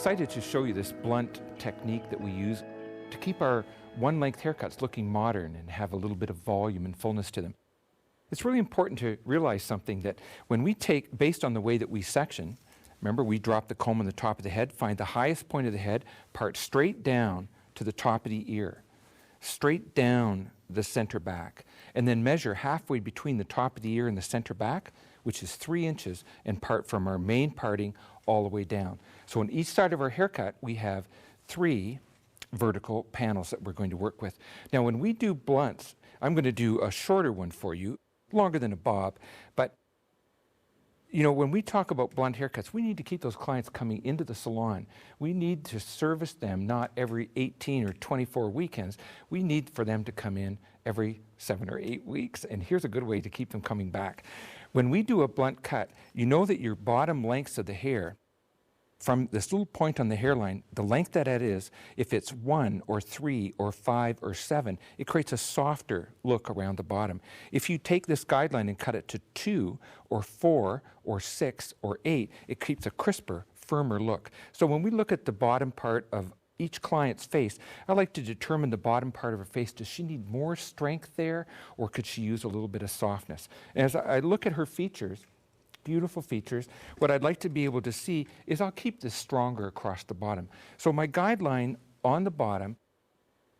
excited to show you this blunt technique that we use to keep our one-length haircuts looking modern and have a little bit of volume and fullness to them. It's really important to realize something, that when we take, based on the way that we section, remember we drop the comb on the top of the head, find the highest point of the head, part straight down to the top of the ear, straight down the center back, and then measure halfway between the top of the ear and the center back, which is 3 inches, and part from our main parting all the way down. So on each side of our haircut, we have 3 vertical panels that we're going to work with. Now, when we do blunts, I'm going to do a shorter one for you, longer than a bob, but you know, when we talk about blunt haircuts, we need to keep those clients coming into the salon. We need to service them not every 18 or 24 weekends. We need for them to come in every 7 or 8 weeks, and here's a good way to keep them coming back. When we do a blunt cut, you know that your bottom lengths of the hair, from this little point on the hairline, the length that is, if it's 1 or 3 or 5 or 7, it creates a softer look around the bottom. If you take this guideline and cut it to 2 or 4 or 6 or 8, it keeps a crisper, firmer look. So when we look at the bottom part of each client's face, I like to determine the bottom part of her face. Does she need more strength there, or could she use a little bit of softness? And as I look at her features, beautiful features, what I'd like to be able to see is I'll keep this stronger across the bottom. So my guideline on the bottom,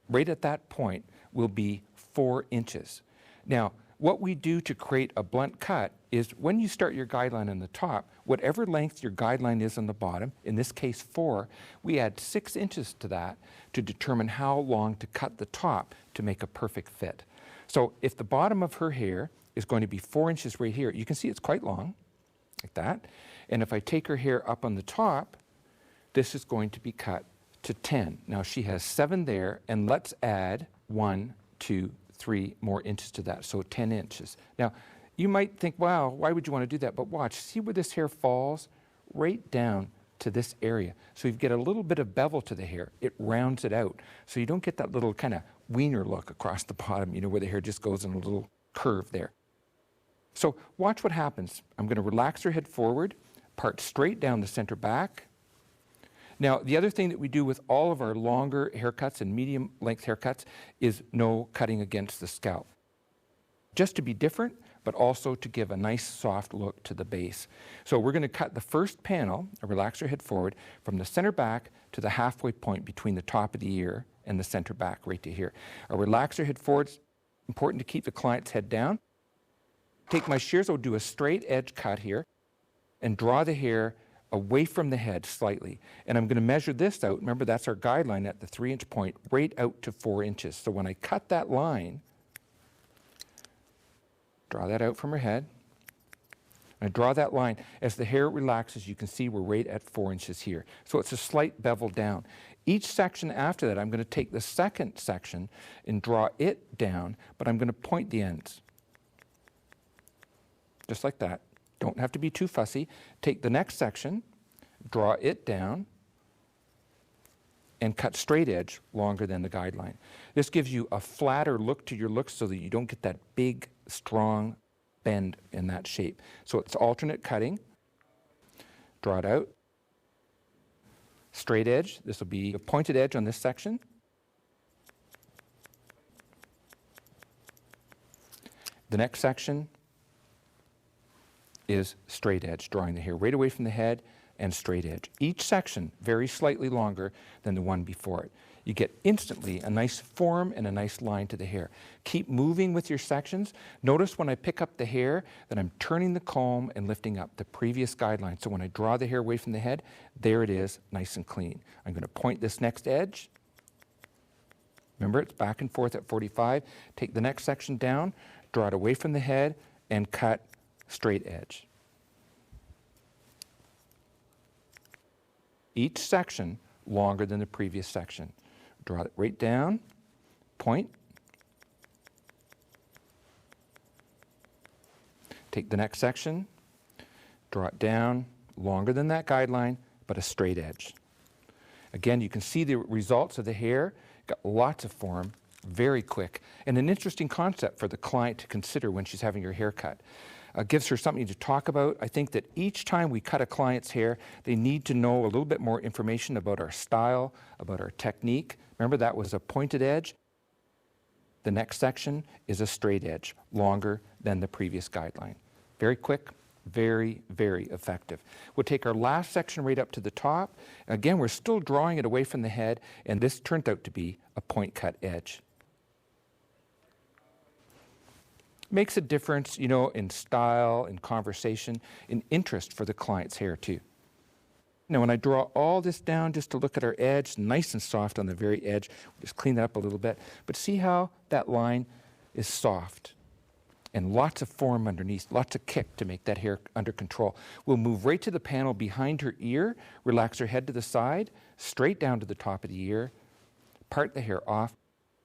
right at that point, will be 4 inches. Now, what we do to create a blunt cut is when you start your guideline on the top, whatever length your guideline is on the bottom, in this case 4, we add 6 inches to that to determine how long to cut the top to make a perfect fit. So if the bottom of her hair is going to be 4 inches right here, you can see it's quite long, like that. And if I take her hair up on the top, this is going to be cut to 10. Now she has 7 there, and let's add 1, 2, 3 more inches to that, so 10 inches. Now, you might think, wow, why would you want to do that? But watch, see where this hair falls? Right down to this area. So you get a little bit of bevel to the hair. It rounds it out. So you don't get that little kind of wiener look across the bottom, you know, where the hair just goes in a little curve there. So watch what happens. I'm going to relax her head forward, part straight down the center back. Now, the other thing that we do with all of our longer haircuts and medium length haircuts is no cutting against the scalp. Just to be different, but also to give a nice soft look to the base. So we're going to cut the first panel, relax her head forward, from the center back to the halfway point between the top of the ear and the center back, right to here. I'll relax her head forward. It's important to keep the client's head down. Take my shears, I'll do a straight edge cut here and draw the hair away from the head slightly. And I'm going to measure this out. Remember, that's our guideline at the 3-inch point, right out to 4 inches. So when I cut that line, draw that out from her head. I draw that line. As the hair relaxes, you can see we're right at 4 inches here. So it's a slight bevel down. Each section after that, I'm going to take the second section and draw it down, but I'm going to point the ends. Just like that. Don't have to be too fussy. Take the next section, draw it down, and cut straight edge longer than the guideline. This gives you a flatter look to your look so that you don't get that big, strong bend in that shape. So it's alternate cutting. Draw it out. Straight edge. This will be a pointed edge on this section. The next section is straight edge, drawing the hair right away from the head and straight edge. Each section very slightly longer than the one before it. You get instantly a nice form and a nice line to the hair. Keep moving with your sections. Notice when I pick up the hair that I'm turning the comb and lifting up the previous guideline. So when I draw the hair away from the head, there it is, nice and clean. I'm going to point this next edge. Remember, it's back and forth at 45. Take the next section down, draw it away from the head, and cut straight edge. Each section longer than the previous section. Draw it right down, point. Take the next section, draw it down, longer than that guideline, but a straight edge. Again, you can see the results of the hair. Got lots of form, very quick, and an interesting concept for the client to consider when she's having her hair cut. gives her something to talk about. I think that each time we cut a client's hair, they need to know a little bit more information about our style, about our technique. Remember, that was a pointed edge. The next section is a straight edge, longer than the previous guideline. Very quick, very, very effective. We'll take our last section right up to the top. Again, we're still drawing it away from the head, and this turned out to be a point cut edge. Makes a difference, you know, in style, in conversation, in interest for the client's hair too. Now, when I draw all this down just to look at our edge, nice and soft on the very edge, just clean that up a little bit. But see how that line is soft and lots of form underneath, lots of kick to make that hair under control. We'll move right to the panel behind her ear, relax her head to the side, straight down to the top of the ear, part the hair off.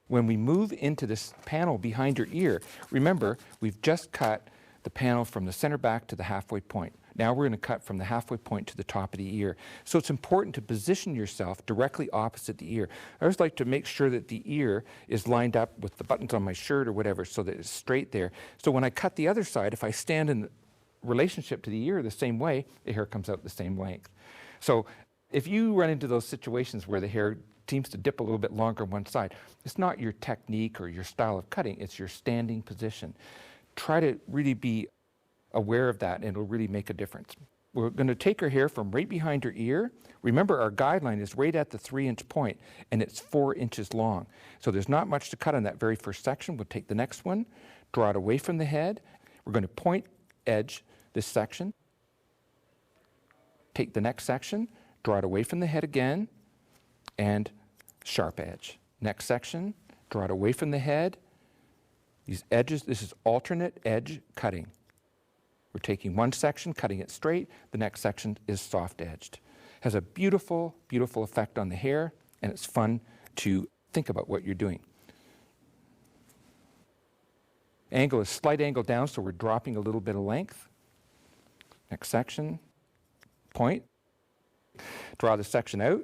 When we move into this panel behind her ear, remember, we've just cut the panel from the center back to the halfway point. Now we're going to cut from the halfway point to the top of the ear. So it's important to position yourself directly opposite the ear. I always like to make sure that the ear is lined up with the buttons on my shirt or whatever so that it's straight there. So when I cut the other side, if I stand in relationship to the ear the same way, the hair comes out the same length. So if you run into those situations where the hair seems to dip a little bit longer on one side, it's not your technique or your style of cutting, it's your standing position. Try to really be aware of that, and it'll really make a difference. We're going to take her hair from right behind her ear. Remember, our guideline is right at the 3-inch point, and it's 4 inches long. So there's not much to cut on that very first section. We'll take the next one, draw it away from the head. We're going to point edge this section. Take the next section, draw it away from the head again, and sharp edge. Next section, draw it away from the head. These edges, this is alternate edge cutting. We're taking one section, cutting it straight. The next section is soft edged. Has a beautiful, beautiful effect on the hair, and it's fun to think about what you're doing. Angle is slight angle down, so we're dropping a little bit of length. Next section, point. Draw the section out.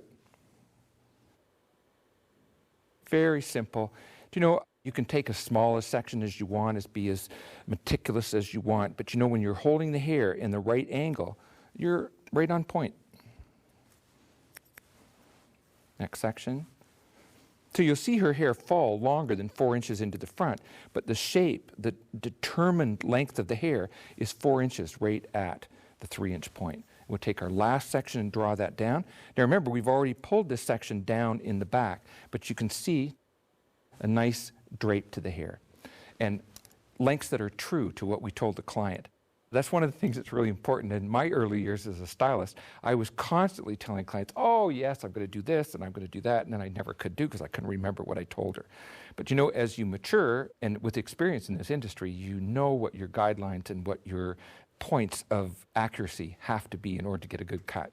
Very simple. Do you know, you can take as small a section as you want, be as meticulous as you want, but you know, when you're holding the hair in the right angle, you're right on point. Next section. So you'll see her hair fall longer than 4 inches into the front, but the shape, the determined length of the hair is 4 inches right at the 3-inch point. We'll take our last section and draw that down. Now remember, we've already pulled this section down in the back, but you can see a nice drape to the hair and lengths that are true to what we told the client. That's one of the things that's really important. In my early years as a stylist, I was constantly telling clients, oh yes, I'm going to do this and I'm going to do that, and then I never could do because I couldn't remember what I told her. But you know, as you mature and with experience in this industry, you know what your guidelines and what your points of accuracy have to be in order to get a good cut.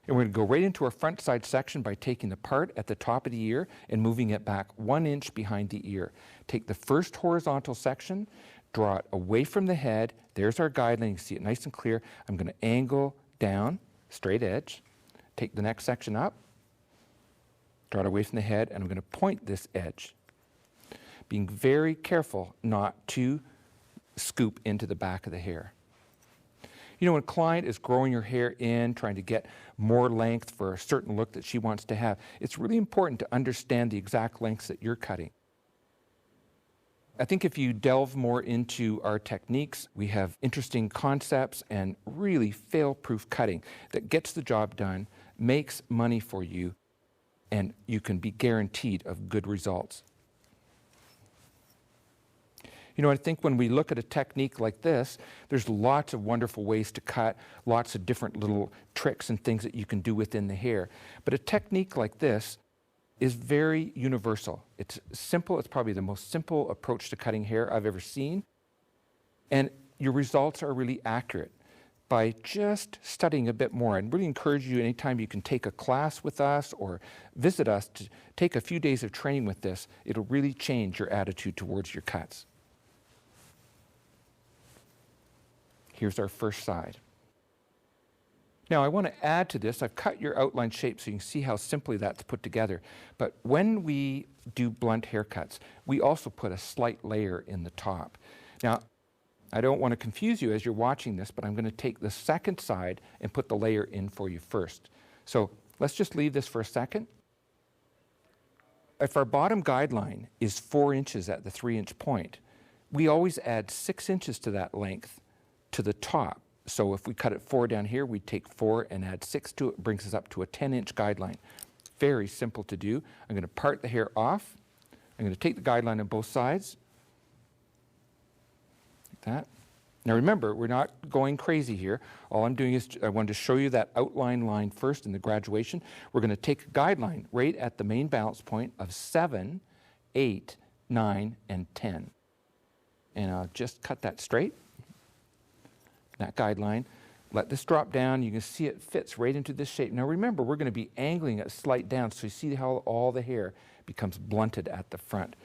And we're going to go right into our front side section by taking the part at the top of the ear and moving it back 1 inch behind the ear. Take the first horizontal section, draw it away from the head. There's our guideline. You can see it nice and clear. I'm going to angle down, straight edge. Take the next section up, draw it away from the head, and I'm going to point this edge. Being very careful not to scoop into the back of the hair. You know, when a client is growing her hair in, trying to get more length for a certain look that she wants to have, it's really important to understand the exact lengths that you're cutting. I think if you delve more into our techniques, we have interesting concepts and really fail-proof cutting that gets the job done, makes money for you, and you can be guaranteed of good results. You know, I think when we look at a technique like this, there's lots of wonderful ways to cut, lots of different little tricks and things that you can do within the hair. But a technique like this is very universal. It's simple. It's probably the most simple approach to cutting hair I've ever seen. And your results are really accurate by just studying a bit more. I'd really encourage you anytime you can take a class with us or visit us to take a few days of training with this. It'll really change your attitude towards your cuts. Here's our first side. Now I want to add to this, I've cut your outline shape so you can see how simply that's put together. But when we do blunt haircuts, we also put a slight layer in the top. Now, I don't want to confuse you as you're watching this, but I'm going to take the second side and put the layer in for you first. So let's just leave this for a second. If our bottom guideline is 4 inches at the 3-inch point, we always add 6 inches to that length to the top. So if we cut it 4 down here, we take 4 and add 6 to it, brings us up to a 10-inch guideline. Very simple to do. I'm going to part the hair off. I'm going to take the guideline on both sides, like that. Now remember, we're not going crazy here. All I'm doing is I wanted to show you that outline line first in the graduation. We're going to take a guideline right at the main balance point of 7, 8, 9, and 10. And I'll just cut that straight, that guideline. Let this drop down. You can see it fits right into this shape. Now remember, we're going to be angling it slight down, so you see how all the hair becomes blunted at the front.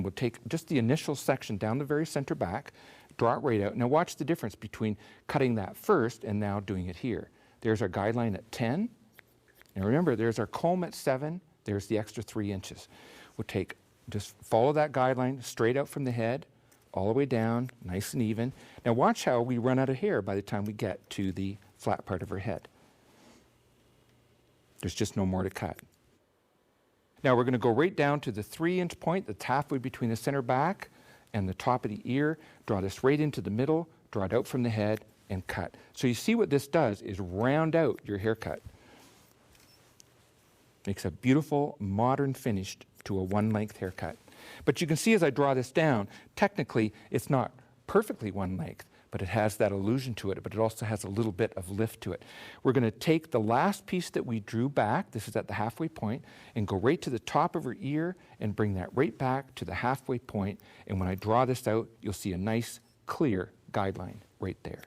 We'll take just the initial section down the very center back, draw it right out. Now watch the difference between cutting that first and now doing it here. There's our guideline at 10. Now remember, there's our comb at 7. There's the extra 3 inches. We'll take, just follow that guideline straight out from the head, all the way down, nice and even. Now watch how we run out of hair by the time we get to the flat part of her head. There's just no more to cut. Now we're going to go right down to the 3-inch point that's halfway between the center back and the top of the ear. Draw this right into the middle, draw it out from the head, and cut. So you see what this does is round out your haircut. Makes a beautiful, modern finish to a one-length haircut. But you can see as I draw this down, technically it's not perfectly one length, but it has that illusion to it, but it also has a little bit of lift to it. We're going to take the last piece that we drew back, this is at the halfway point, and go right to the top of her ear and bring that right back to the halfway point. And when I draw this out, you'll see a nice, clear guideline right there.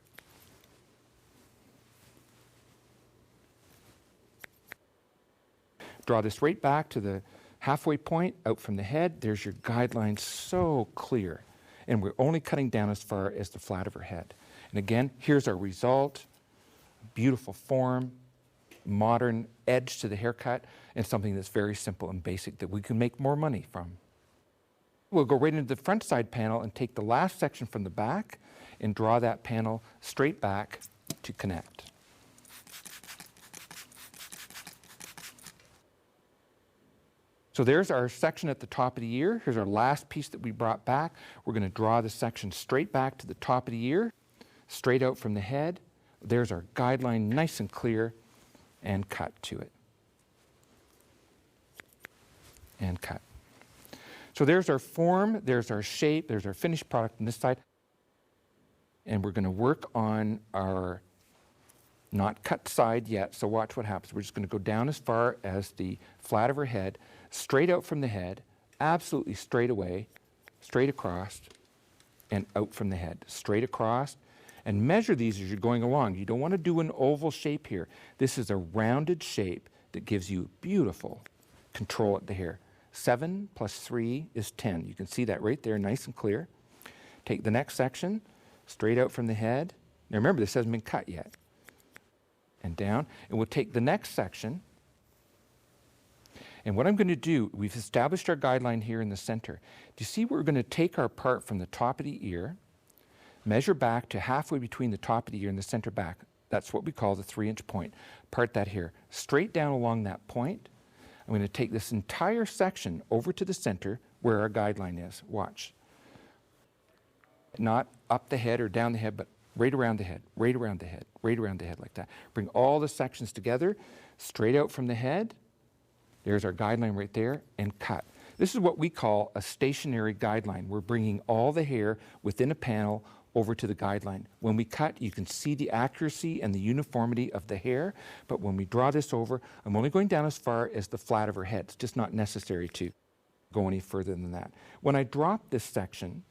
Draw this right back to the halfway point, out from the head. There's your guideline, so clear. And we're only cutting down as far as the flat of her head. And again, here's our result. Beautiful form, modern edge to the haircut, and something that's very simple and basic that we can make more money from. We'll go right into the front side panel and take the last section from the back and draw that panel straight back to connect. So there's our section at the top of the ear. Here's our last piece that we brought back. We're going to draw the section straight back to the top of the ear, straight out from the head. There's our guideline, nice and clear, and cut to it. And cut. So there's our form, there's our shape, there's our finished product on this side. And we're going to work on our not cut side yet, so watch what happens. We're just going to go down as far as the flat of her head, straight out from the head, absolutely straight away, straight across, and out from the head, straight across. And measure these as you're going along. You don't want to do an oval shape here. This is a rounded shape that gives you beautiful control at the hair. 7 plus 3 is 10. You can see that right there, nice and clear. Take the next section, straight out from the head. Now remember, this hasn't been cut yet. And down. And we'll take the next section. And what I'm going to do, we've established our guideline here in the center. Do you see we're going to take our part from the top of the ear, measure back to halfway between the top of the ear and the center back. That's what we call the 3-inch point. Part that here. Straight down along that point. I'm going to take this entire section over to the center where our guideline is. Watch. Not up the head or down the head, but right around the head, right around the head, right around the head like that. Bring all the sections together, straight out from the head. There's our guideline right there, and cut. This is what we call a stationary guideline. We're bringing all the hair within a panel over to the guideline. When we cut, you can see the accuracy and the uniformity of the hair, but when we draw this over, I'm only going down as far as the flat of her head. It's just not necessary to go any further than that. When I drop this section,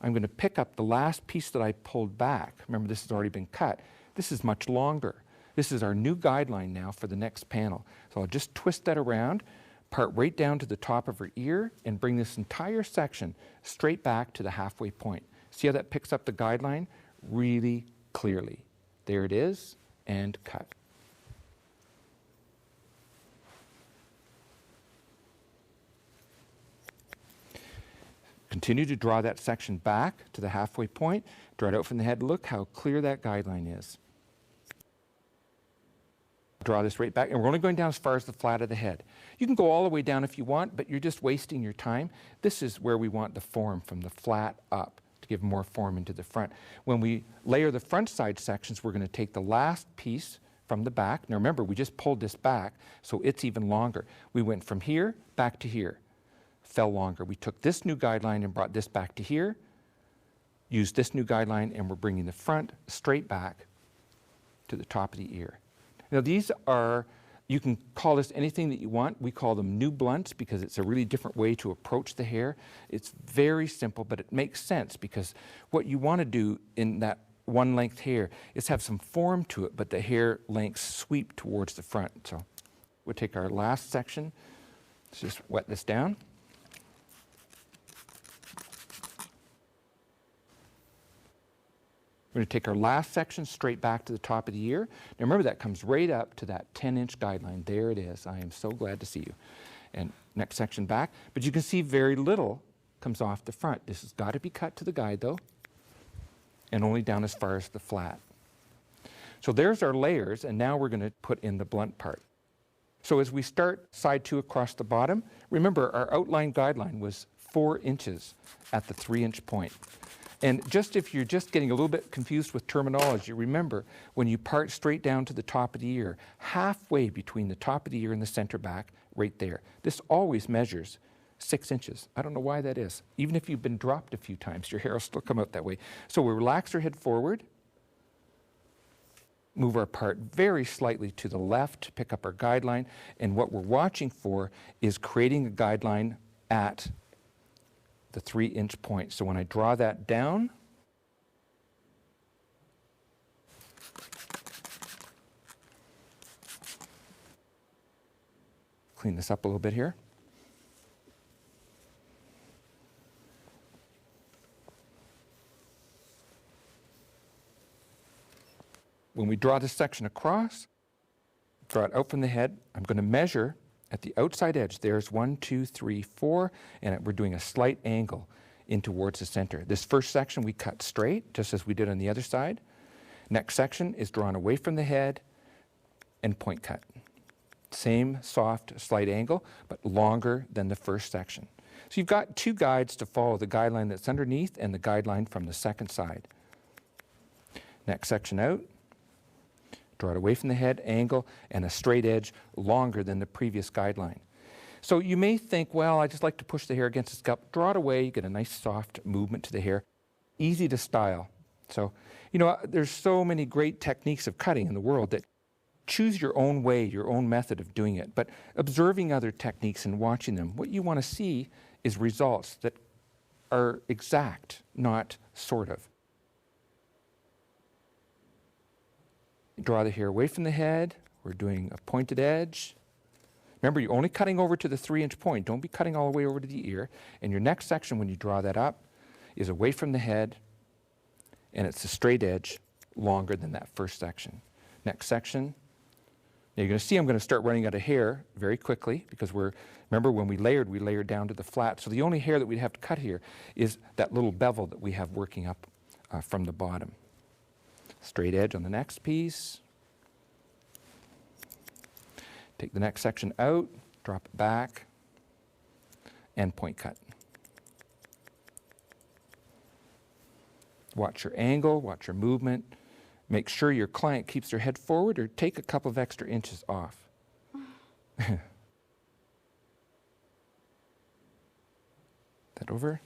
I'm going to pick up the last piece that I pulled back. Remember, this has already been cut. This is much longer. This is our new guideline now for the next panel. So I'll just twist that around, part right down to the top of her ear, and bring this entire section straight back to the halfway point. See how that picks up the guideline really clearly. There it is, and cut. continue to draw that section back to the halfway point, draw it out from the head. Look how clear that guideline is. Draw this right back, and we're only going down as far as the flat of the head. You can go all the way down if you want, but you're just wasting your time. This is where we want the form, from the flat up, to give more form into the front. When we layer the front side sections, we're going to take the last piece from the back. Now remember, we just pulled this back, so it's even longer. We went from here back to here, fell longer. We took this new guideline and brought this back to here, used this new guideline, and we're bringing the front straight back to the top of the ear. Now these are, you can call this anything that you want. We call them new blunts because it's a really different way to approach the hair. It's very simple, but it makes sense because what you want to do in that one length hair is have some form to it, but the hair lengths sweep towards the front. So we'll take our last section. Let's just wet this down. We're going to take our last section straight back to the top of the ear. Now remember, that comes right up to that 10-inch guideline. There it is. I am so glad to see you. And next section back. But you can see very little comes off the front. This has got to be cut to the guide though, and only down as far as the flat. So there's our layers, and now we're going to put in the blunt part. So as we start side 2 across the bottom, remember our outline guideline was 4 inches at the 3-inch point. And just if you're just getting a little bit confused with terminology, remember when you part straight down to the top of the ear, halfway between the top of the ear and the center back, right there, this always measures 6 inches. I don't know why that is. Even if you've been dropped a few times, your hair will still come out that way. So we relax our head forward, move our part very slightly to the left, pick up our guideline, and what we're watching for is creating a guideline at the 3-inch point. So when I draw that down, clean this up a little bit here. When we draw this section across, draw it out from the head, I'm going to measure at the outside edge. There's 1, 2, 3, 4, and we're doing a slight angle in towards the center. This first section we cut straight, just as we did on the other side. Next section is drawn away from the head and point cut. Same soft, slight angle, but longer than the first section. So you've got 2 guides to follow, the guideline that's underneath and the guideline from the second side. Next section out. Draw it away from the head, angle, and a straight edge longer than the previous guideline. So you may think, well, I just like to push the hair against the scalp. Draw it away, you get a nice soft movement to the hair. Easy to style. So, you know, there's so many great techniques of cutting in the world that choose your own way, your own method of doing it. But observing other techniques and watching them, what you want to see is results that are exact, not sort of. Draw the hair away from the head. We're doing a pointed edge. Remember, you're only cutting over to the 3-inch point. Don't be cutting all the way over to the ear. And your next section, when you draw that up, is away from the head, and it's a straight edge longer than that first section. Next section. Now you're going to see I'm going to start running out of hair very quickly because remember when we layered down to the flat. So the only hair that we'd have to cut here is that little bevel that we have working up from the bottom. Straight edge on the next piece. Take the next section out, drop it back, and point cut. Watch your angle, watch your movement. Make sure your client keeps their head forward or take a couple of extra inches off. That over.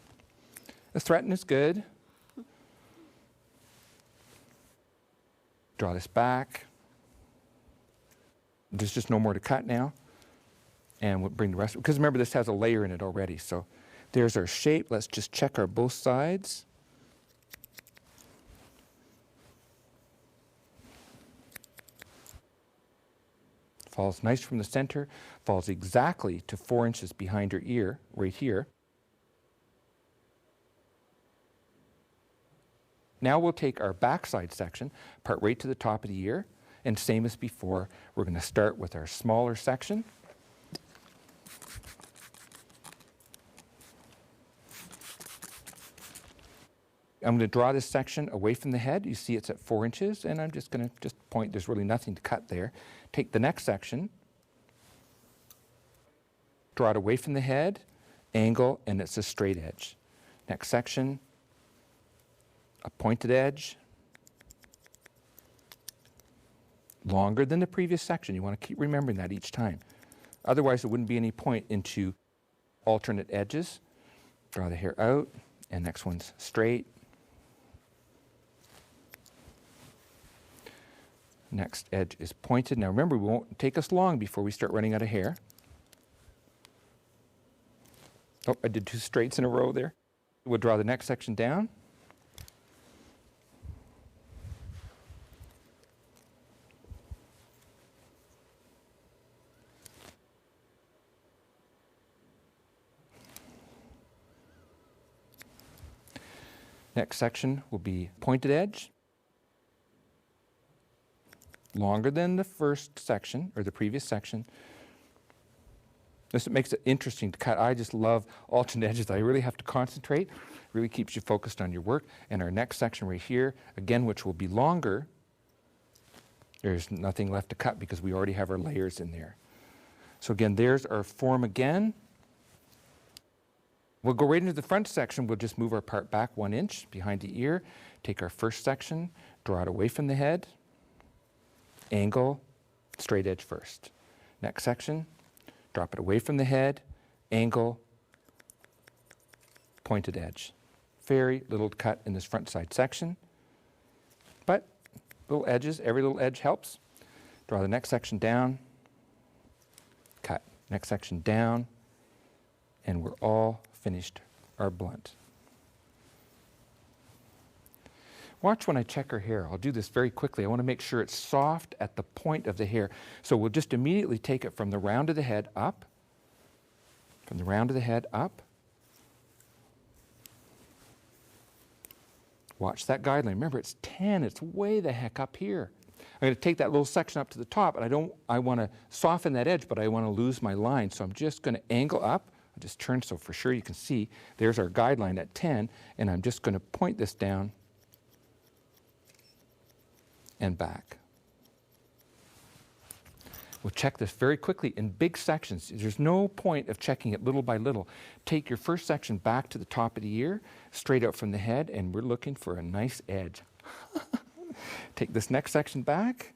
The threaten is good. Draw this back. There's just no more to cut now. And we'll bring the rest, because remember this has a layer in it already. So there's our shape. Let's just check our both sides. Falls nice from the center, falls exactly to 4 inches behind her ear, right here. Now we'll take our backside section, part right to the top of the ear, and same as before, we're going to start with our smaller section. I'm going to draw this section away from the head. You see it's at 4 inches, and I'm just going to point. There's really nothing to cut there. Take the next section, draw it away from the head, angle, and it's a straight edge. Next section, a pointed edge, longer than the previous section. You want to keep remembering that each time. Otherwise, there wouldn't be any point into alternate edges. Draw the hair out, and next one's straight. Next edge is pointed. Now remember, it won't take us long before we start running out of hair. Oh, I did 2 straights in a row there. We'll draw the next section down. Next section will be pointed edge, longer than the first section or the previous section. This makes it interesting to cut. I just love alternate edges. I really have to concentrate. Really keeps you focused on your work. And our next section right here, again, which will be longer, there's nothing left to cut because we already have our layers in there. So again, there's our form again. We'll go right into the front section. We'll just move our part back 1 inch behind the ear, take our first section, draw it away from the head, angle, straight edge first. Next section, drop it away from the head, angle, pointed edge. Very little cut in this front side section, but little edges, every little edge helps. Draw the next section down, cut. Next section down, and we're all finished our blunt. Watch when I check her hair. I'll do this very quickly. I want to make sure it's soft at the point of the hair. So we'll just immediately take it from the round of the head up, from the round of the head up. Watch that guideline. Remember, it's 10. It's way the heck up here. I'm going to take that little section up to the top, and I want to soften that edge, but I want to lose my line. So I'm just going to angle up. I'll just turn so for sure you can see. There's our guideline at 10, and I'm just going to point this down and back. We'll check this very quickly in big sections. There's no point of checking it little by little. Take your first section back to the top of the ear, straight out from the head, and we're looking for a nice edge. Take this next section back.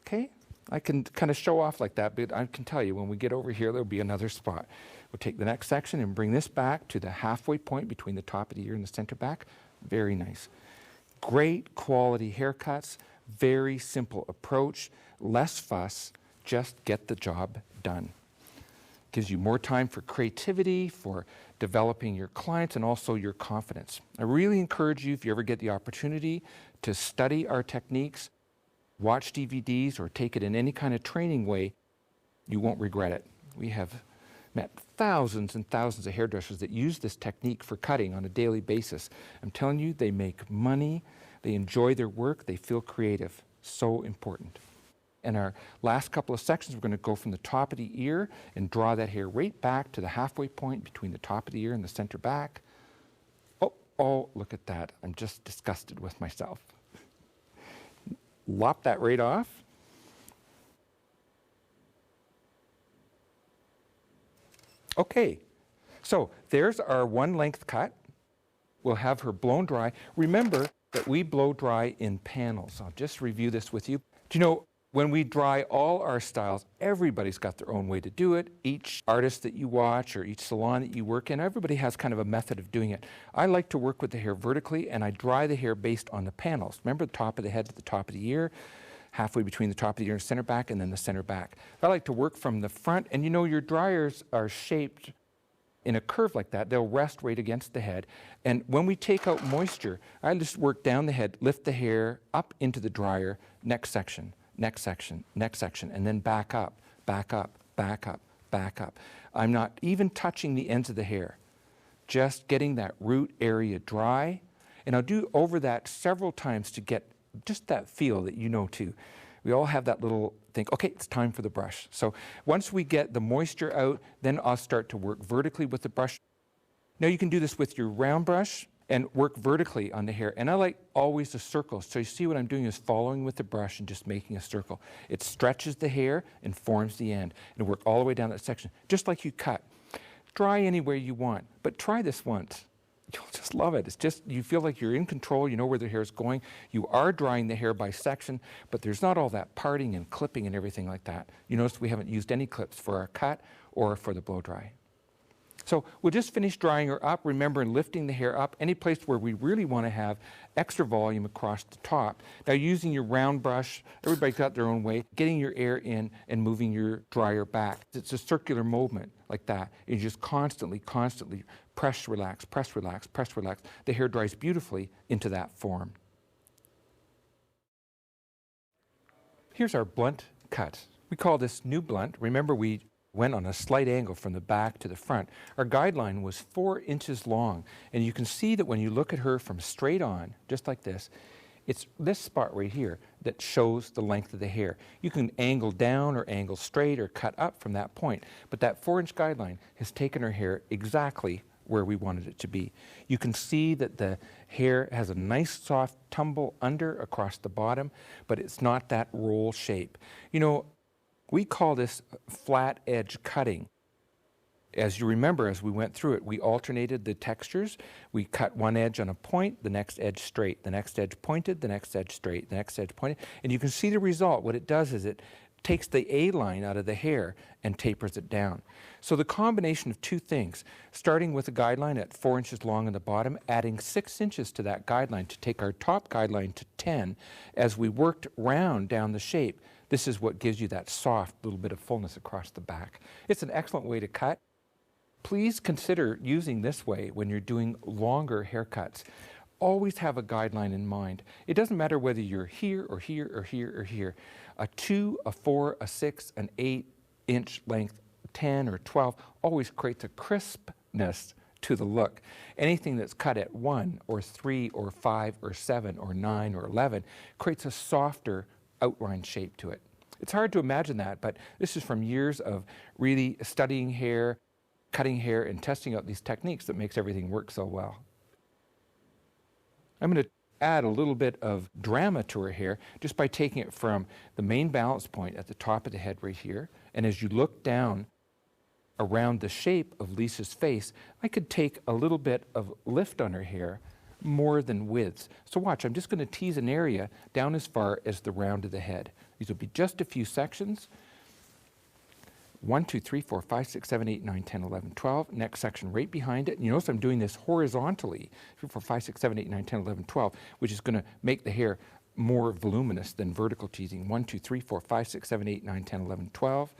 Okay, I can kind of show off like that, but I can tell you when we get over here, there'll be another spot. We'll take the next section and bring this back to the halfway point between the top of the ear and the center back. Very nice. Great quality haircuts, very simple approach, less fuss, just get the job done. Gives you more time for creativity, for developing your clients, and also your confidence. I really encourage you, if you ever get the opportunity, to study our techniques, watch DVDs, or take it in any kind of training way. You won't regret it. We have met thousands and thousands of hairdressers that use this technique for cutting on a daily basis. I'm telling you, they make money, they enjoy their work, they feel creative. So important. In our last couple of sections, we're going to go from the top of the ear and draw that hair right back to the halfway point between the top of the ear and the center back. Oh, look at that. I'm just disgusted with myself. Lop that right off. Okay, so there's our one length cut. We'll have her blown dry. Remember that we blow dry in panels. I'll just review this with you. Do you know, when we dry all our styles, everybody's got their own way to do it. Each artist that you watch or each salon that you work in, everybody has kind of a method of doing it. I like to work with the hair vertically, and I dry the hair based on the panels. Remember the top of the head to the top of the ear, halfway between the top of the ear and center back, and then the center back. I like to work from the front, and you know your dryers are shaped in a curve like that. They'll rest right against the head. And when we take out moisture, I just work down the head, lift the hair up into the dryer, next section, next section, next section, and then back up, back up, back up, back up. I'm not even touching the ends of the hair, just getting that root area dry. And I'll do over that several times to get just that feel that you know too. We all have that little thing, okay, it's time for the brush. So once we get the moisture out, then I'll start to work vertically with the brush. Now you can do this with your round brush, and work vertically on the hair. And I like always the circles. So you see what I'm doing is following with the brush and just making a circle. It stretches the hair and forms the end. And work all the way down that section, just like you cut. Dry anywhere you want, but try this once. You'll just love it. It's just, you feel like you're in control. You know where the hair is going. You are drying the hair by section, but there's not all that parting and clipping and everything like that. You notice we haven't used any clips for our cut or for the blow dry. So we'll just finish drying her up, remember, and lifting the hair up, any place where we really want to have extra volume across the top. Now using your round brush, everybody's got their own way, getting your air in and moving your dryer back. It's a circular movement like that. You just constantly press, relax, press, relax, press, relax. The hair dries beautifully into that form. Here's our blunt cut. We call this new blunt. Remember, we went on a slight angle from the back to the front. Our guideline was 4 inches long, and you can see that when you look at her from straight on, just like this, it's this spot right here that shows the length of the hair. You can angle down or angle straight or cut up from that point, but that 4-inch guideline has taken her hair exactly where we wanted it to be. You can see that the hair has a nice soft tumble under across the bottom, but it's not that roll shape. You know, we call this flat edge cutting. As you remember, as we went through it, we alternated the textures. We cut one edge on a point, the next edge straight, the next edge pointed, the next edge straight, the next edge pointed. And you can see the result. What it does is it takes the A-line out of the hair and tapers it down. So the combination of two things, starting with a guideline at 4 inches long on the bottom, adding 6 inches to that guideline to take our top guideline to 10, as we worked round down the shape, this is what gives you that soft little bit of fullness across the back. It's an excellent way to cut. Please consider using this way when you're doing longer haircuts. Always have a guideline in mind. It doesn't matter whether you're here or here or here or here. A 2, a 4, a 6, an 8-inch length, 10 or 12 always creates a crispness to the look. Anything that's cut at 1 or 3 or 5 or 7 or 9 or 11 creates a softer outline shape to it. It's hard to imagine that, but this is from years of really studying hair, cutting hair, and testing out these techniques that makes everything work so well. I'm going to add a little bit of drama to her hair just by taking it from the main balance point at the top of the head right here, and as you look down around the shape of Lisa's face, I could take a little bit of lift on her hair more than width. So watch, I'm just going to tease an area down as far as the round of the head. These will be just a few sections. 1, 2, 3, 4, 5, 6, 7, 8, 9, 10, 11, 12. Next section right behind it. And you notice I'm doing this horizontally. 3, 4, 5, 6, 7, 8, 9, 10, 11, 12, which is going to make the hair more voluminous than vertical teasing. 1, 2, 3, 4, 5, 6, 7, 8, 9, 10, 11, 12.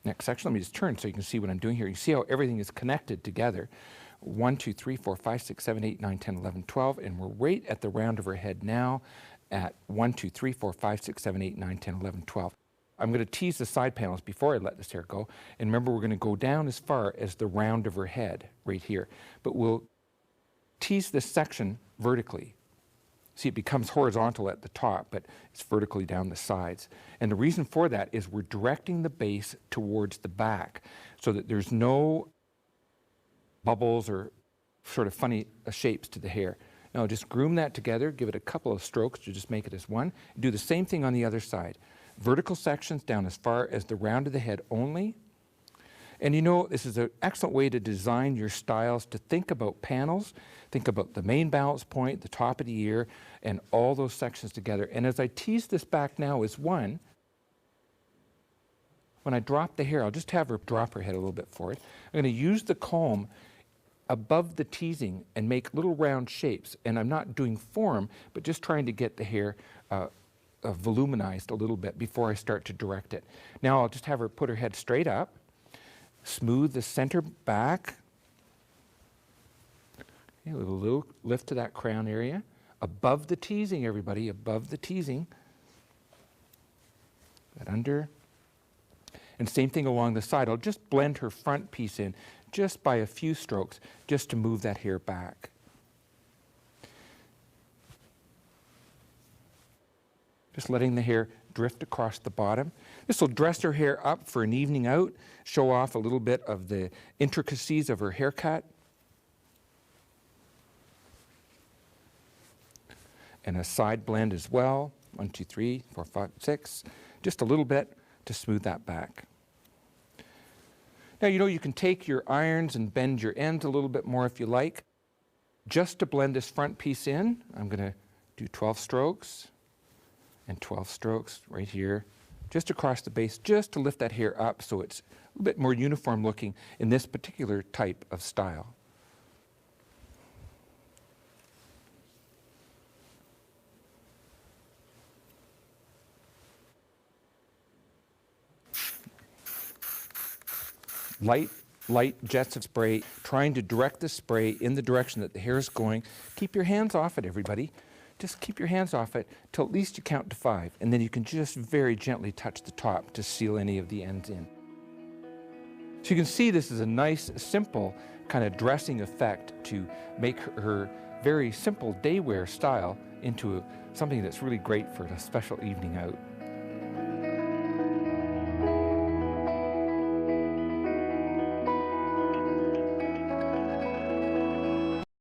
Next section, let me just turn so you can see what I'm doing here. You see how everything is connected together. 1, 2, 3, 4, 5, 6, 7, 8, 9, 10, 11, 12. And we're right at the round of her head now at 1, 2, 3, 4, 5, 6, 7, 8, 9, 10, 11, 12. I'm going to tease the side panels before I let this hair go. And remember, we're going to go down as far as the round of her head right here. But we'll tease this section vertically. See, it becomes horizontal at the top, but it's vertically down the sides. And the reason for that is we're directing the base towards the back so that there's no bubbles or sort of funny shapes to the hair. Now just groom that together, give it a couple of strokes to just make it as one. Do the same thing on the other side. Vertical sections down as far as the round of the head only. And you know, this is an excellent way to design your styles, to think about panels, think about the main balance point, the top of the ear, and all those sections together. And as I tease this back now as one, when I drop the hair, I'll just have her drop her head a little bit forward. I'm going to use the comb above the teasing and make little round shapes. And I'm not doing form, but just trying to get the hair voluminized a little bit before I start to direct it. Now I'll just have her put her head straight up, smooth the center back, okay, a little lift to that crown area, above the teasing, everybody, above the teasing, that under, and same thing along the side. I'll just blend her front piece in just by a few strokes, just to move that hair back. Just letting the hair drift across the bottom. This will dress her hair up for an evening out, show off a little bit of the intricacies of her haircut. and a side blend as well. 1, 2, 3, 4, 5, 6. Just a little bit to smooth that back. Now, you can take your irons and bend your ends a little bit more if you like. Just to blend this front piece in, I'm going to do 12 strokes and 12 strokes right here, just across the base, just to lift that hair up so it's a little bit more uniform looking in this particular type of style. Light jets of spray, trying to direct the spray in the direction that the hair is going. Keep your hands off it, everybody. Just keep your hands off it till at least you count to 5, and then you can just very gently touch the top to seal any of the ends in. So you can see this is a nice, simple kind of dressing effect to make her very simple day wear style into something that's really great for a special evening out.